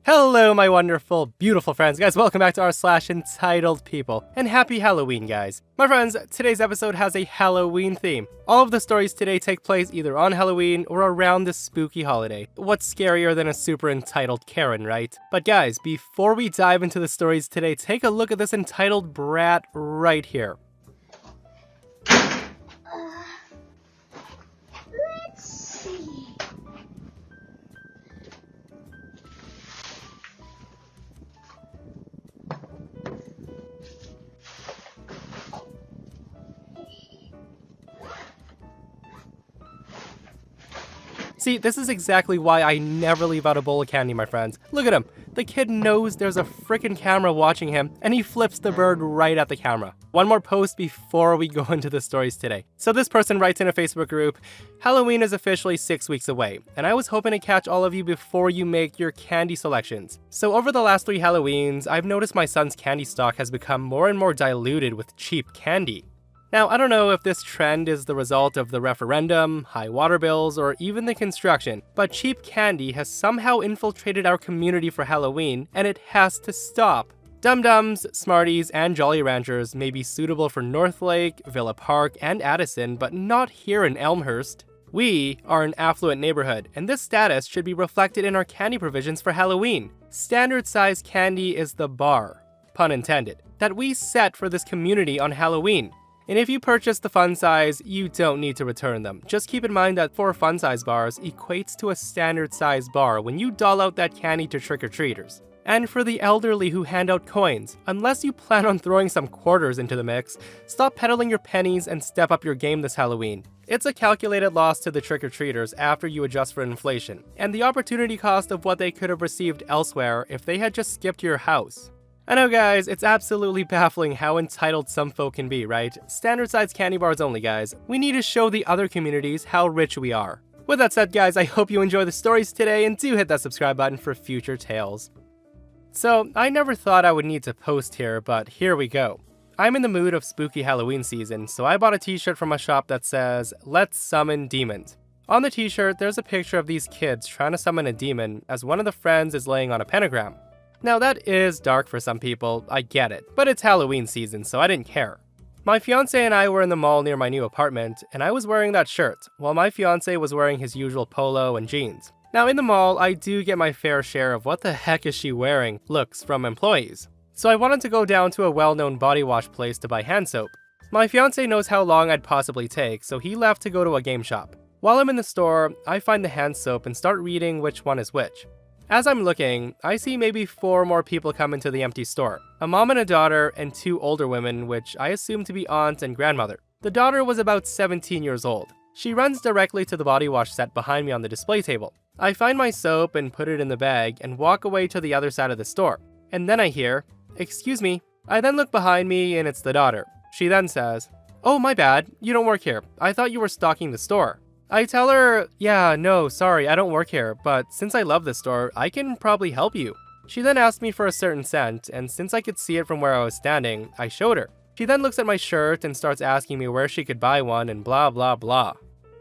Hello, my wonderful, beautiful friends. Guys, welcome back to r/EntitledPeople, and happy Halloween, guys. My friends, today's episode has a Halloween theme. All of the stories today take place either on Halloween or around this spooky holiday. What's scarier than a super entitled Karen, right? But guys, before we dive into the stories today, take a look at this entitled brat right here. Let's see. See, this is exactly why I never leave out a bowl of candy, my friends. Look at him. The kid knows there's a freaking camera watching him, and he flips the bird right at the camera. One more post before we go into the stories today. So this person writes in a Facebook group, Halloween is officially 6 weeks away, and I was hoping to catch all of you before you make your candy selections. So over the last 3 Halloweens, I've noticed my son's candy stock has become more and more diluted with cheap candy. Now, I don't know if this trend is the result of the referendum, high water bills, or even the construction, but cheap candy has somehow infiltrated our community for Halloween, and it has to stop. Dum-Dums, Smarties, and Jolly Ranchers may be suitable for Northlake, Villa Park, and Addison, but not here in Elmhurst. We are an affluent neighborhood, and this status should be reflected in our candy provisions for Halloween. Standard-size candy is the bar, pun intended, that we set for this community on Halloween. And if you purchase the fun size, you don't need to return them. Just keep in mind that 4 fun size bars equates to a standard size bar when you doll out that candy to trick-or-treaters. And for the elderly who hand out coins, unless you plan on throwing some quarters into the mix, stop peddling your pennies and step up your game this Halloween. It's a calculated loss to the trick-or-treaters after you adjust for inflation, and the opportunity cost of what they could have received elsewhere if they had just skipped your house. I know guys, it's absolutely baffling how entitled some folk can be, right? Standard size candy bars only, guys. We need to show the other communities how rich we are. With that said, guys, I hope you enjoy the stories today, and do hit that subscribe button for future tales. So, I never thought I would need to post here, but here we go. I'm in the mood of spooky Halloween season, so I bought a t-shirt from a shop that says, Let's Summon Demons. On the t-shirt, there's a picture of these kids trying to summon a demon as one of the friends is laying on a pentagram. Now that is dark for some people, I get it, but it's Halloween season, so I didn't care. My fiance and I were in the mall near my new apartment, and I was wearing that shirt, while my fiance was wearing his usual polo and jeans. Now in the mall, I do get my fair share of what the heck is she wearing looks from employees. So I wanted to go down to a well-known body wash place to buy hand soap. My fiance knows how long I'd possibly take, so he left to go to a game shop. While I'm in the store, I find the hand soap and start reading which one is which. As I'm looking, I see maybe 4 more people come into the empty store. A mom and a daughter, and 2 older women, which I assume to be aunt and grandmother. The daughter was about 17 years old. She runs directly to the body wash set behind me on the display table. I find my soap and put it in the bag and walk away to the other side of the store. And then I hear, "Excuse me." I then look behind me and it's the daughter. She then says, "Oh, my bad, you don't work here. I thought you were stocking the store." I tell her, "Yeah, no, sorry, I don't work here, but since I love this store, I can probably help you." She then asked me for a certain scent, and since I could see it from where I was standing, I showed her. She then looks at my shirt and starts asking me where she could buy one and blah blah blah.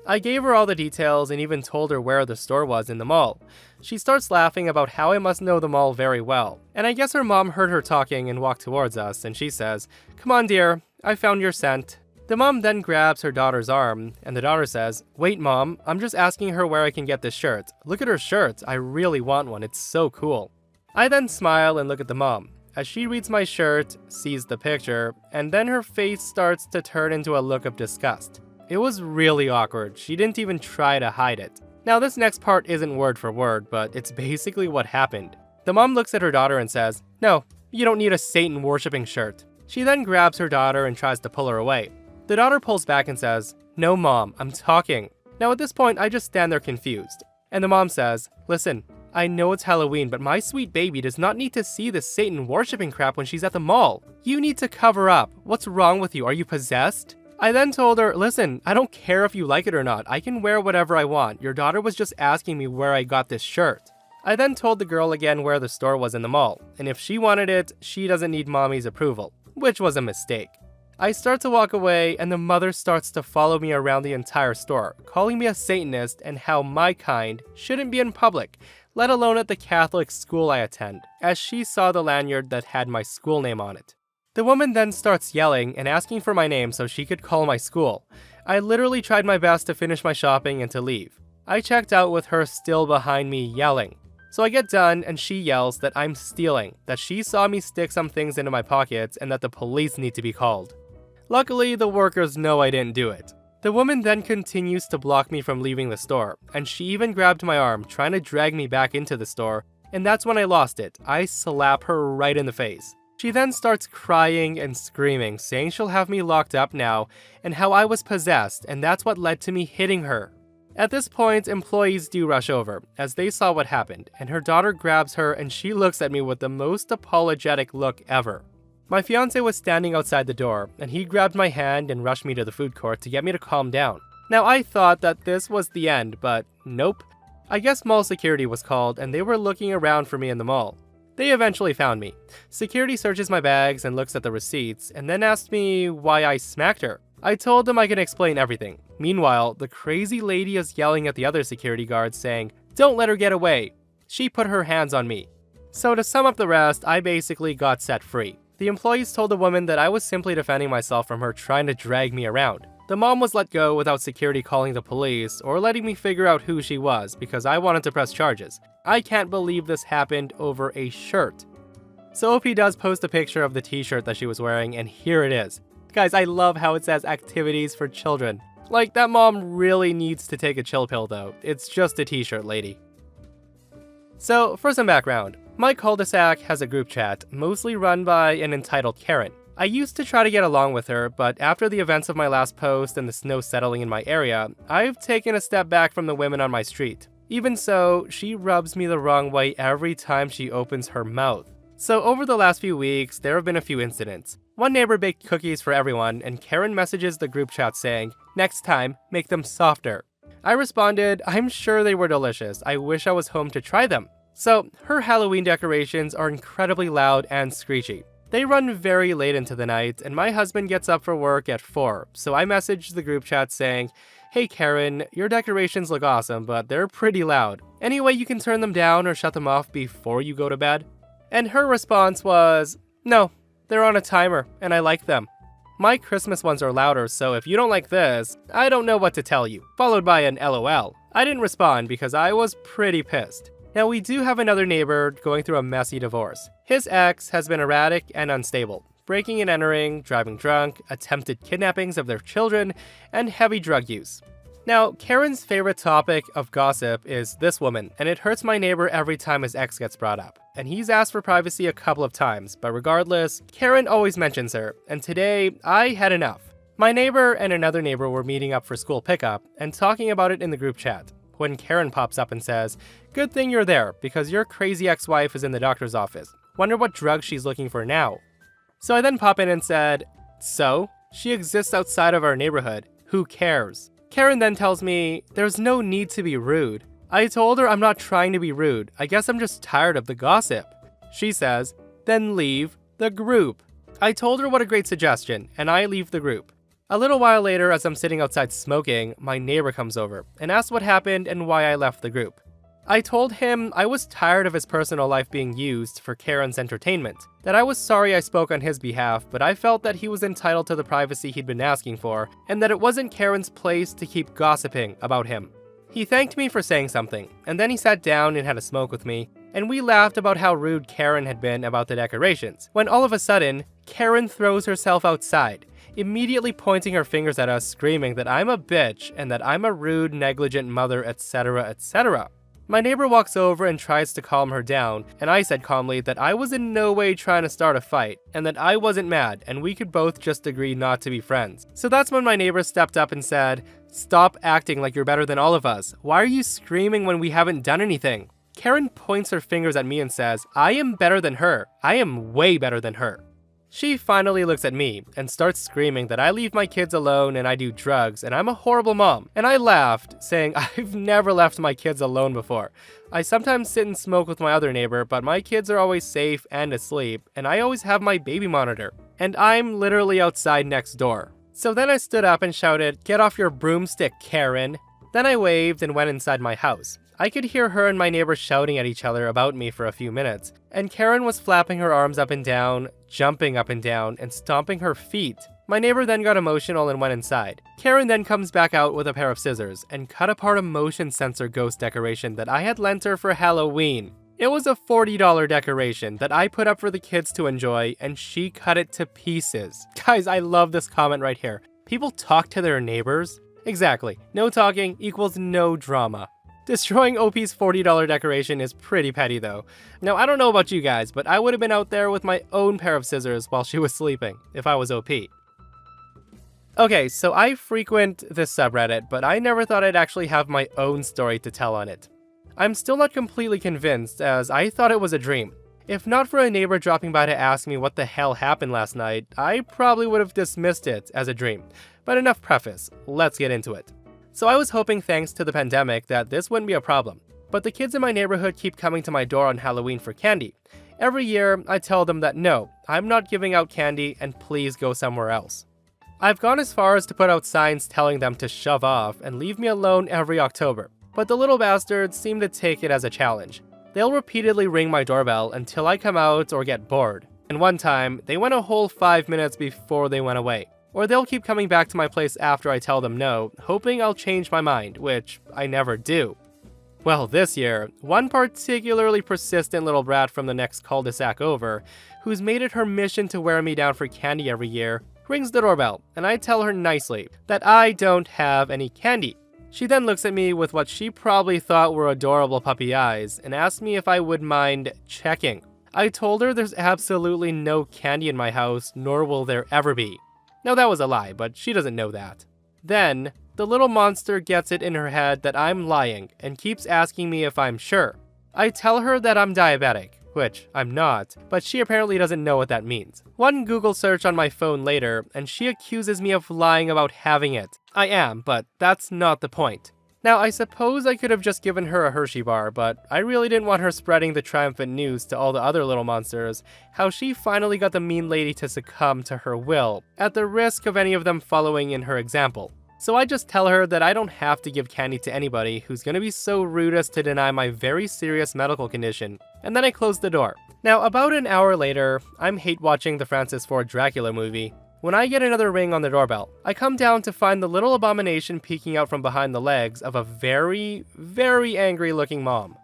I gave her all the details and even told her where the store was in the mall. She starts laughing about how I must know the mall very well, and I guess her mom heard her talking and walked towards us, and she says, "Come on dear, I found your scent." The mom then grabs her daughter's arm, and the daughter says, "Wait mom, I'm just asking her where I can get this shirt. Look at her shirt, I really want one, it's so cool." I then smile and look at the mom, as she reads my shirt, sees the picture, and then her face starts to turn into a look of disgust. It was really awkward, she didn't even try to hide it. Now this next part isn't word for word, but it's basically what happened. The mom looks at her daughter and says, "No, you don't need a Satan-worshipping shirt." She then grabs her daughter and tries to pull her away. The daughter pulls back and says, "No mom, I'm talking." Now at this point, I just stand there confused. And the mom says, "Listen, I know it's Halloween, but my sweet baby does not need to see this Satan worshipping crap when she's at the mall. You need to cover up. What's wrong with you? Are you possessed?" I then told her, "Listen, I don't care if you like it or not. I can wear whatever I want. Your daughter was just asking me where I got this shirt." I then told the girl again where the store was in the mall, and if she wanted it, she doesn't need mommy's approval, which was a mistake. I start to walk away, and the mother starts to follow me around the entire store, calling me a Satanist and how my kind shouldn't be in public, let alone at the Catholic school I attend, as she saw the lanyard that had my school name on it. The woman then starts yelling and asking for my name so she could call my school. I literally tried my best to finish my shopping and to leave. I checked out with her still behind me yelling. So I get done and she yells that I'm stealing, that she saw me stick some things into my pockets and that the police need to be called. Luckily, the workers know I didn't do it. The woman then continues to block me from leaving the store, and she even grabbed my arm, trying to drag me back into the store, and that's when I lost it. I slap her right in the face. She then starts crying and screaming, saying she'll have me locked up now, and how I was possessed, and that's what led to me hitting her. At this point, employees do rush over, as they saw what happened, and her daughter grabs her and she looks at me with the most apologetic look ever. My fiance was standing outside the door, and he grabbed my hand and rushed me to the food court to get me to calm down. Now I thought that this was the end, but nope. I guess mall security was called, and they were looking around for me in the mall. They eventually found me. Security searches my bags and looks at the receipts, and then asked me why I smacked her. I told them I can explain everything. Meanwhile, the crazy lady is yelling at the other security guards saying, "Don't let her get away." She put her hands on me. So to sum up the rest, I basically got set free. The employees told the woman that I was simply defending myself from her trying to drag me around. The mom was let go without security calling the police or letting me figure out who she was because I wanted to press charges. I can't believe this happened over a shirt. So OP does post a picture of the t-shirt that she was wearing, and here it is. Guys, I love how it says activities for children. Like, that mom really needs to take a chill pill though. It's just a t-shirt, lady. So, for some background, my cul-de-sac has a group chat, mostly run by an entitled Karen. I used to try to get along with her, but after the events of my last post and the snow settling in my area, I've taken a step back from the women on my street. Even so, she rubs me the wrong way every time she opens her mouth. So over the last few weeks, there have been a few incidents. One neighbor baked cookies for everyone, and Karen messages the group chat saying, "Next time, make them softer." I responded, "I'm sure they were delicious. I wish I was home to try them." So, her Halloween decorations are incredibly loud and screechy. They run very late into the night, and my husband gets up for work at 4, so I messaged the group chat saying, "Hey Karen, your decorations look awesome, but they're pretty loud. Any way you can turn them down or shut them off before you go to bed?" And her response was, "No, they're on a timer, and I like them. My Christmas ones are louder, so if you don't like this, I don't know what to tell you," followed by an LOL. I didn't respond because I was pretty pissed. Now, we do have another neighbor going through a messy divorce. His ex has been erratic and unstable, breaking and entering, driving drunk, attempted kidnappings of their children, and heavy drug use. Now, Karen's favorite topic of gossip is this woman, and it hurts my neighbor every time his ex gets brought up. And he's asked for privacy a couple of times, but regardless, Karen always mentions her, and today, I had enough. My neighbor and another neighbor were meeting up for school pickup and talking about it in the group chat, when Karen pops up and says, "Good thing you're there, because your crazy ex-wife is in the doctor's office. Wonder what drug she's looking for now." So I then pop in and said, "So? She exists outside of our neighborhood. Who cares?" Karen then tells me, "There's no need to be rude." I told her I'm not trying to be rude. I guess I'm just tired of the gossip. She says, "Then leave the group." I told her what a great suggestion, and I leave the group. A little while later, as I'm sitting outside smoking, my neighbor comes over and asks what happened and why I left the group. I told him I was tired of his personal life being used for Karen's entertainment, that I was sorry I spoke on his behalf, but I felt that he was entitled to the privacy he'd been asking for, and that it wasn't Karen's place to keep gossiping about him. He thanked me for saying something, and then he sat down and had a smoke with me, and we laughed about how rude Karen had been about the decorations, when all of a sudden, Karen throws herself outside, immediately pointing her fingers at us, screaming that I'm a bitch and that I'm a rude, negligent mother, etc., etc. My neighbor walks over and tries to calm her down, and I said calmly that I was in no way trying to start a fight, and that I wasn't mad, and we could both just agree not to be friends. So that's when my neighbor stepped up and said, "Stop acting like you're better than all of us. Why are you screaming when we haven't done anything?" Karen points her fingers at me and says, "I am better than her. I am way better than her." She finally looks at me and starts screaming that I leave my kids alone and I do drugs and I'm a horrible mom. And I laughed, saying I've never left my kids alone before. I sometimes sit and smoke with my other neighbor, but my kids are always safe and asleep, and I always have my baby monitor. and I'm literally outside next door. So then I stood up and shouted, "Get off your broomstick, Karen." Then I waved and went inside my house. I could hear her and my neighbor shouting at each other about me for a few minutes, and Karen was flapping her arms up and down, jumping up and down, and stomping her feet. My neighbor then got emotional and went inside. Karen then comes back out with a pair of scissors and cut apart a motion sensor ghost decoration that I had lent her for Halloween. It was a $40 decoration that I put up for the kids to enjoy, and she cut it to pieces. Guys, I love this comment right here. People talk to their neighbors? Exactly. No talking equals no drama. Destroying OP's $40 decoration is pretty petty though. Now, I don't know about you guys, but I would have been out there with my own pair of scissors while she was sleeping, if I was OP. Okay, so I frequent this subreddit, but I never thought I'd actually have my own story to tell on it. I'm still not completely convinced, as I thought it was a dream. If not for a neighbor dropping by to ask me what the hell happened last night, I probably would have dismissed it as a dream. But enough preface, let's get into it. So I was hoping, thanks to the pandemic, that this wouldn't be a problem. But the kids in my neighborhood keep coming to my door on Halloween for candy. Every year, I tell them that no, I'm not giving out candy and please go somewhere else. I've gone as far as to put out signs telling them to shove off and leave me alone every October. But the little bastards seem to take it as a challenge. They'll repeatedly ring my doorbell until I come out or get bored. And one time, they went a whole 5 minutes before they went away. Or they'll keep coming back to my place after I tell them no, hoping I'll change my mind, which I never do. Well, this year, one particularly persistent little brat from the next cul-de-sac over, who's made it her mission to wear me down for candy every year, rings the doorbell, and I tell her nicely that I don't have any candy. She then looks at me with what she probably thought were adorable puppy eyes and asks me if I would mind checking. I told her there's absolutely no candy in my house, nor will there ever be. Now that was a lie, but she doesn't know that. Then, the little monster gets it in her head that I'm lying and keeps asking me if I'm sure. I tell her that I'm diabetic, which I'm not, but she apparently doesn't know what that means. One Google search on my phone later, and she accuses me of lying about having it. I am, but that's not the point. Now, I suppose I could have just given her a Hershey bar, but I really didn't want her spreading the triumphant news to all the other little monsters, how she finally got the mean lady to succumb to her will, at the risk of any of them following in her example. So I just tell her that I don't have to give candy to anybody who's gonna be so rude as to deny my very serious medical condition, and then I close the door. Now, about an hour later, I'm hate watching the Francis Ford Dracula movie, when I get another ring on the doorbell. I come down to find the little abomination peeking out from behind the legs of a very, very angry looking mom.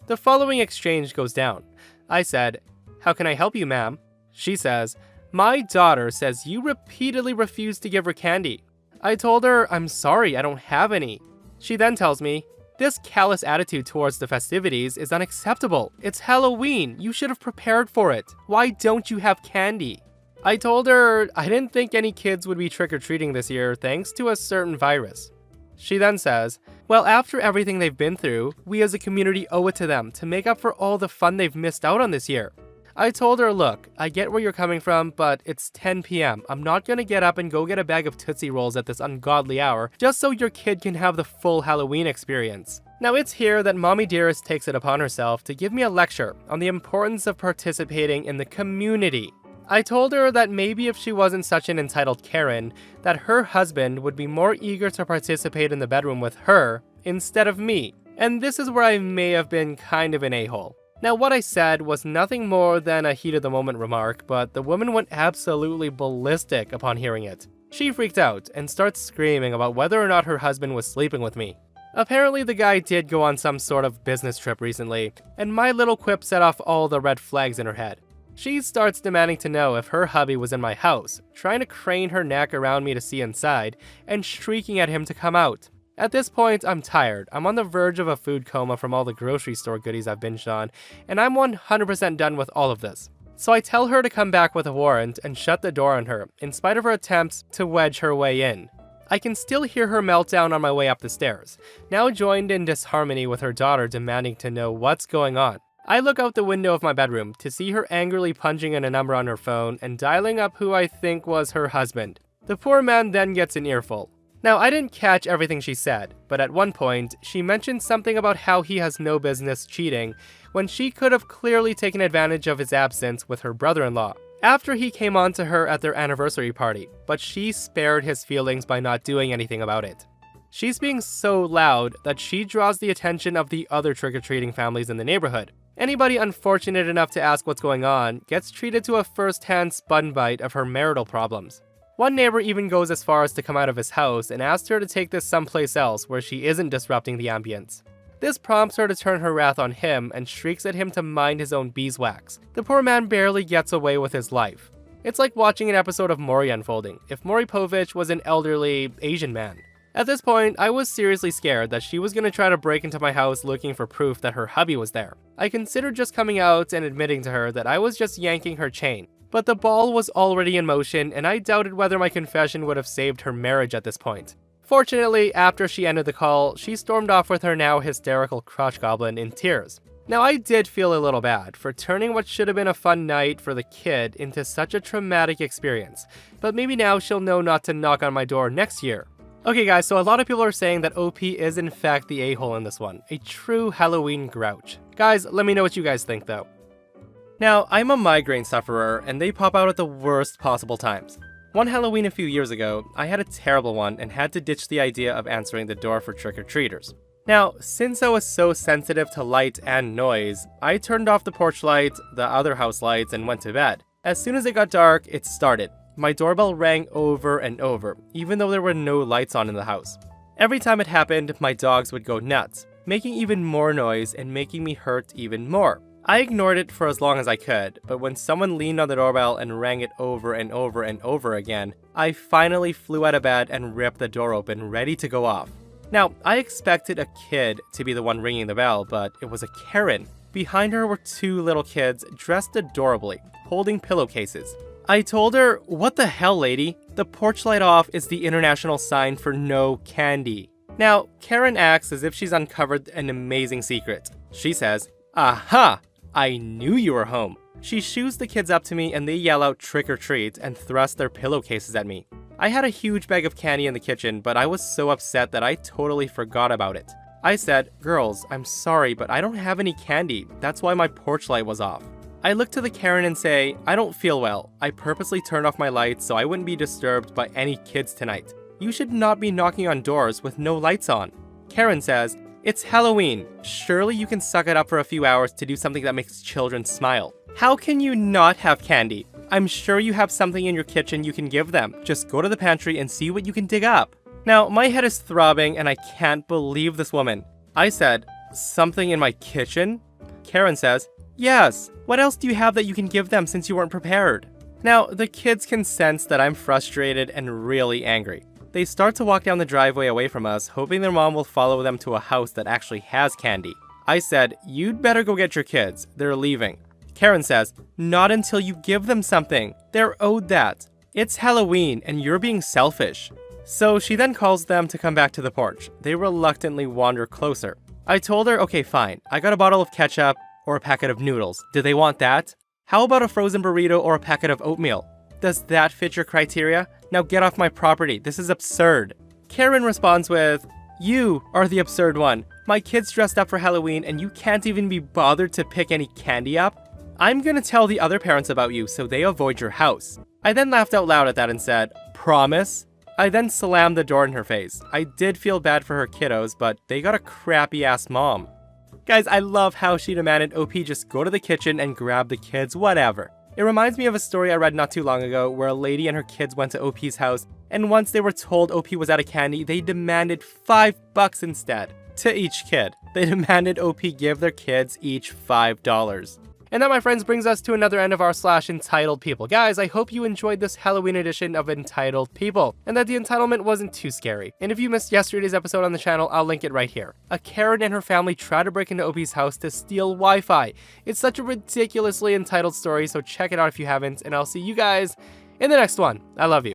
The following exchange goes down. I said, "How can I help you, ma'am?" She says, "My daughter says you repeatedly refuse to give her candy." I told her, "I'm sorry, I don't have any." She then tells me, "This callous attitude towards the festivities is unacceptable. It's Halloween, you should have prepared for it. Why don't you have candy?" I told her I didn't think any kids would be trick-or-treating this year thanks to a certain virus. She then says, "Well, after everything they've been through, we as a community owe it to them to make up for all the fun they've missed out on this year." I told her, "Look, I get where you're coming from, but it's 10 p.m. I'm not gonna get up and go get a bag of Tootsie Rolls at this ungodly hour just so your kid can have the full Halloween experience." Now it's here that Mommy Dearest takes it upon herself to give me a lecture on the importance of participating in the community. I told her that maybe if she wasn't such an entitled Karen, that her husband would be more eager to participate in the bedroom with her instead of me. And this is where I may have been kind of an a-hole. Now what I said was nothing more than a heat of the moment remark, but the woman went absolutely ballistic upon hearing it. She freaked out and starts screaming about whether or not her husband was sleeping with me. Apparently the guy did go on some sort of business trip recently, and my little quip set off all the red flags in her head. She starts demanding to know if her hubby was in my house, trying to crane her neck around me to see inside, and shrieking at him to come out. At this point, I'm tired. I'm on the verge of a food coma from all the grocery store goodies I've binged on, and I'm 100% done with all of this. So I tell her to come back with a warrant and shut the door on her, in spite of her attempts to wedge her way in. I can still hear her meltdown on my way up the stairs, now joined in disharmony with her daughter demanding to know what's going on. I look out the window of my bedroom to see her angrily punching in a number on her phone and dialing up who I think was her husband. The poor man then gets an earful. Now, I didn't catch everything she said, but at one point, she mentioned something about how he has no business cheating, when she could have clearly taken advantage of his absence with her brother-in-law. after he came on to her at their anniversary party, but she spared his feelings by not doing anything about it. She's being so loud that she draws the attention of the other trick-or-treating families in the neighborhood. Anybody unfortunate enough to ask what's going on gets treated to a first-hand spun bite of her marital problems. One neighbor even goes as far as to come out of his house and ask her to take this someplace else where she isn't disrupting the ambience. This prompts her to turn her wrath on him and shrieks at him to mind his own beeswax. The poor man barely gets away with his life. It's like watching an episode of Maury unfolding, if Maury Povich was an elderly Asian man. At this point, I was seriously scared that she was going to try to break into my house looking for proof that her hubby was there. I considered just coming out and admitting to her that I was just yanking her chain. But the ball was already in motion, and I doubted whether my confession would have saved her marriage at this point. Fortunately, after she ended the call, she stormed off with her now hysterical crotch goblin in tears. Now, I did feel a little bad for turning what should have been a fun night for the kid into such a traumatic experience, but maybe now she'll know not to knock on my door next year. Okay guys, so a lot of people are saying that OP is in fact the a-hole in this one, a true Halloween grouch. Guys, let me know what you guys think though. Now, I'm a migraine sufferer, and they pop out at the worst possible times. One Halloween a few years ago, I had a terrible one and had to ditch the idea of answering the door for trick-or-treaters. Now, since I was so sensitive to light and noise, I turned off the porch light, the other house lights, and went to bed. As soon as it got dark, it started. My doorbell rang over and over, even though there were no lights on in the house. Every time it happened, my dogs would go nuts, making even more noise and making me hurt even more. I ignored it for as long as I could, but when someone leaned on the doorbell and rang it over and over and over again, I finally flew out of bed and ripped the door open, ready to go off. Now, I expected a kid to be the one ringing the bell, but it was a Karen. Behind her were two little kids dressed adorably, holding pillowcases. I told her, "What the hell, lady? The porch light off is the international sign for no candy." Now, Karen acts as if she's uncovered an amazing secret. She says, "Aha! I knew you were home." She shoos the kids up to me and they yell out trick or treat and thrust their pillowcases at me. I had a huge bag of candy in the kitchen, but I was so upset that I totally forgot about it. I said, "Girls, I'm sorry, but I don't have any candy. That's why my porch light was off." I look to the Karen and say, "I don't feel well. I purposely turned off my lights so I wouldn't be disturbed by any kids tonight. You should not be knocking on doors with no lights on." Karen says, "It's Halloween. Surely you can suck it up for a few hours to do something that makes children smile. How can you not have candy? I'm sure you have something in your kitchen you can give them. Just go to the pantry and see what you can dig up." Now, my head is throbbing and I can't believe this woman. I said, "Something in my kitchen?" Karen says, "Yes. What else do you have that you can give them since you weren't prepared?" Now, the kids can sense that I'm frustrated and really angry. They start to walk down the driveway away from us, hoping their mom will follow them to a house that actually has candy. I said, "You'd better go get your kids. They're leaving." Karen says, "Not until you give them something. They're owed that. It's Halloween and you're being selfish." So she then calls them to come back to the porch. They reluctantly wander closer. I told her, "Okay, fine. I got a bottle of ketchup or a packet of noodles. Do they want that? How about a frozen burrito or a packet of oatmeal? Does that fit your criteria? Now get off my property. This is absurd." Karen responds with, "You are the absurd one. My kid's dressed up for Halloween and you can't even be bothered to pick any candy up? I'm gonna tell the other parents about you so they avoid your house." I then laughed out loud at that and said, "Promise?" I then slammed the door in her face. I did feel bad for her kiddos, but they got a crappy ass mom. Guys, I love how she demanded OP just go to the kitchen and grab the kids, whatever. It reminds me of a story I read not too long ago where a lady and her kids went to OP's house, and once they were told OP was out of candy, they demanded $5 instead to each kid. They demanded OP give their kids each $5. And that, my friends, brings us to another end of our /Entitled People. Guys, I hope you enjoyed this Halloween edition of Entitled People, and that the entitlement wasn't too scary. And if you missed yesterday's episode on the channel, I'll link it right here. A Karen and her family try to break into OP's house to steal Wi-Fi. It's such a ridiculously entitled story, so check it out if you haven't, and I'll see you guys in the next one. I love you.